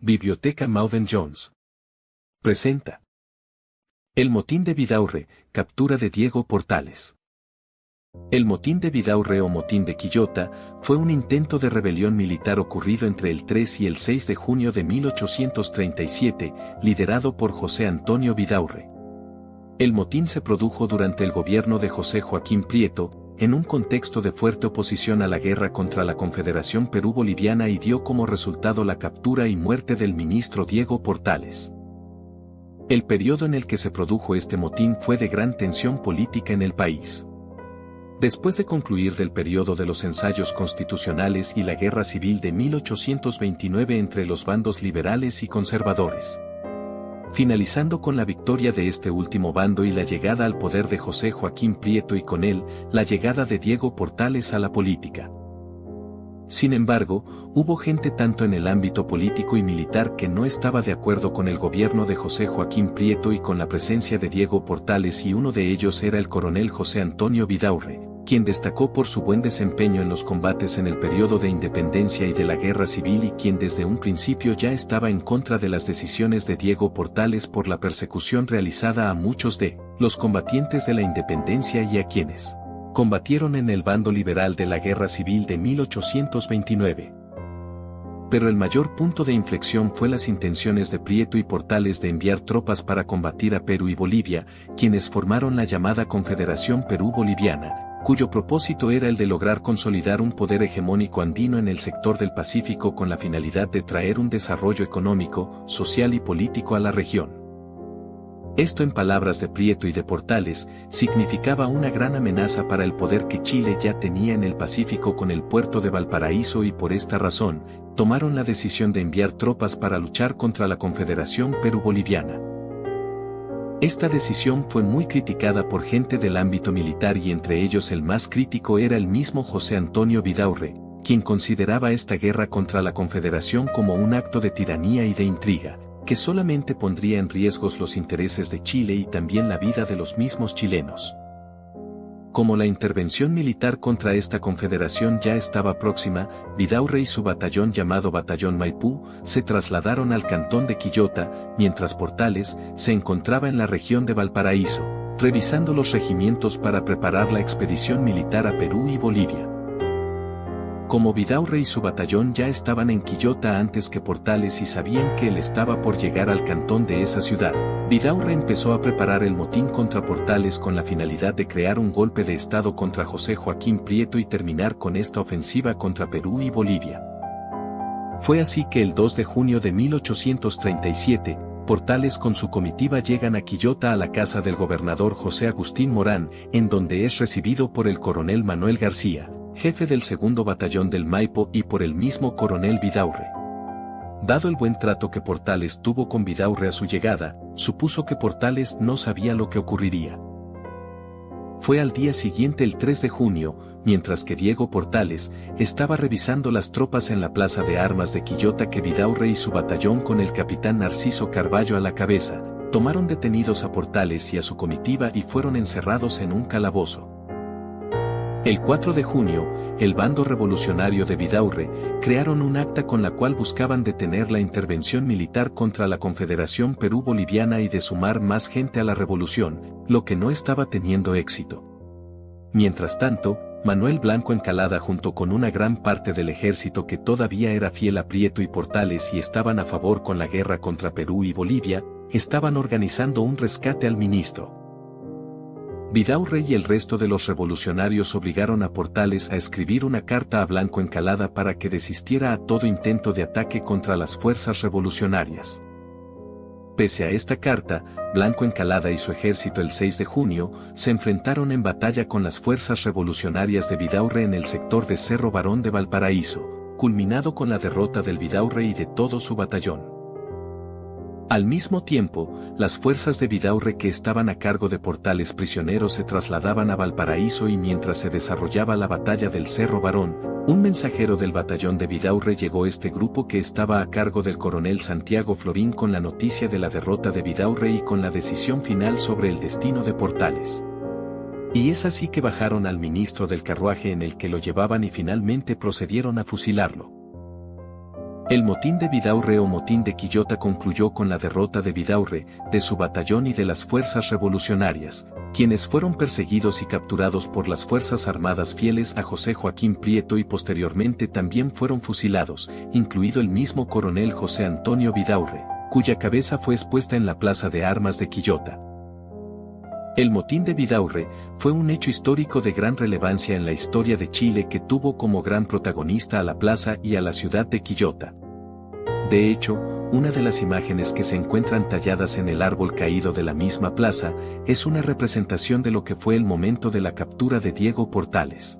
Biblioteca Mauden Jones presenta El motín de Bidaurre, captura de Diego Portales. El motín de Bidaurre o motín de Quillota fue un intento de rebelión militar ocurrido entre el 3 y el 6 de junio de 1837, liderado por José Antonio Bidaurre. El motín se produjo durante el gobierno de José Joaquín Prieto, en un contexto de fuerte oposición a la guerra contra la Confederación Perú-Boliviana y dio como resultado la captura y muerte del ministro Diego Portales. El periodo en el que se produjo este motín fue de gran tensión política en el país. Después de concluir del periodo de los ensayos constitucionales y la guerra civil de 1829 entre los bandos liberales y conservadores, finalizando con la victoria de este último bando y la llegada al poder de José Joaquín Prieto y con él, la llegada de Diego Portales a la política. Sin embargo, hubo gente tanto en el ámbito político y militar que no estaba de acuerdo con el gobierno de José Joaquín Prieto y con la presencia de Diego Portales, y uno de ellos era el coronel José Antonio Bidaurre, quien destacó por su buen desempeño en los combates en el periodo de independencia y de la guerra civil y quien desde un principio ya estaba en contra de las decisiones de Diego Portales por la persecución realizada a muchos de los combatientes de la independencia y a quienes combatieron en el bando liberal de la guerra civil de 1829. Pero el mayor punto de inflexión fue las intenciones de Prieto y Portales de enviar tropas para combatir a Perú y Bolivia, quienes formaron la llamada Confederación Perú-Boliviana, cuyo propósito era el de lograr consolidar un poder hegemónico andino en el sector del Pacífico con la finalidad de traer un desarrollo económico, social y político a la región. Esto, en palabras de Prieto y de Portales, significaba una gran amenaza para el poder que Chile ya tenía en el Pacífico con el puerto de Valparaíso, y por esta razón, tomaron la decisión de enviar tropas para luchar contra la Confederación Perú-Boliviana. Esta decisión fue muy criticada por gente del ámbito militar y entre ellos el más crítico era el mismo José Antonio Bidaurre, quien consideraba esta guerra contra la Confederación como un acto de tiranía y de intriga, que solamente pondría en riesgo los intereses de Chile y también la vida de los mismos chilenos. Como la intervención militar contra esta confederación ya estaba próxima, Bidaurre y su batallón llamado Batallón Maipú se trasladaron al cantón de Quillota, mientras Portales se encontraba en la región de Valparaíso, revisando los regimientos para preparar la expedición militar a Perú y Bolivia. Como Bidaurre y su batallón ya estaban en Quillota antes que Portales y sabían que él estaba por llegar al cantón de esa ciudad, Bidaurre empezó a preparar el motín contra Portales con la finalidad de crear un golpe de estado contra José Joaquín Prieto y terminar con esta ofensiva contra Perú y Bolivia. Fue así que el 2 de junio de 1837, Portales con su comitiva llegan a Quillota a la casa del gobernador José Agustín Morán, en donde es recibido por el coronel Manuel García, jefe del segundo batallón del Maipo, y por el mismo coronel Bidaurre. Dado el buen trato que Portales tuvo con Bidaurre a su llegada, supuso que Portales no sabía lo que ocurriría. Fue al día siguiente, el 3 de junio, mientras que Diego Portales estaba revisando las tropas en la plaza de armas de Quillota, que Bidaurre y su batallón con el capitán Narciso Carballo a la cabeza, tomaron detenidos a Portales y a su comitiva y fueron encerrados en un calabozo. El 4 de junio, el bando revolucionario de Bidaurre crearon un acta con la cual buscaban detener la intervención militar contra la Confederación Perú-Boliviana y de sumar más gente a la revolución, lo que no estaba teniendo éxito. Mientras tanto, Manuel Blanco Encalada, junto con una gran parte del ejército que todavía era fiel a Prieto y Portales y estaban a favor con la guerra contra Perú y Bolivia, estaban organizando un rescate al ministro. Bidaurre y el resto de los revolucionarios obligaron a Portales a escribir una carta a Blanco Encalada para que desistiera a todo intento de ataque contra las fuerzas revolucionarias. Pese a esta carta, Blanco Encalada y su ejército el 6 de junio se enfrentaron en batalla con las fuerzas revolucionarias de Bidaurre en el sector de Cerro Barón de Valparaíso, culminado con la derrota del Bidaurre y de todo su batallón. Al mismo tiempo, las fuerzas de Bidaurre que estaban a cargo de Portales prisioneros se trasladaban a Valparaíso, y mientras se desarrollaba la batalla del Cerro Barón, un mensajero del batallón de Bidaurre llegó a este grupo que estaba a cargo del coronel Santiago Florín con la noticia de la derrota de Bidaurre y con la decisión final sobre el destino de Portales. Y es así que bajaron al ministro del carruaje en el que lo llevaban y finalmente procedieron a fusilarlo. El motín de Vidaurre o motín de Quillota concluyó con la derrota de Vidaurre, de su batallón y de las fuerzas revolucionarias, quienes fueron perseguidos y capturados por las fuerzas armadas fieles a José Joaquín Prieto y posteriormente también fueron fusilados, incluido el mismo coronel José Antonio Vidaurre, cuya cabeza fue expuesta en la plaza de armas de Quillota. El motín de Vidaurre fue un hecho histórico de gran relevancia en la historia de Chile que tuvo como gran protagonista a la plaza y a la ciudad de Quillota. De hecho, una de las imágenes que se encuentran talladas en el árbol caído de la misma plaza es una representación de lo que fue el momento de la captura de Diego Portales.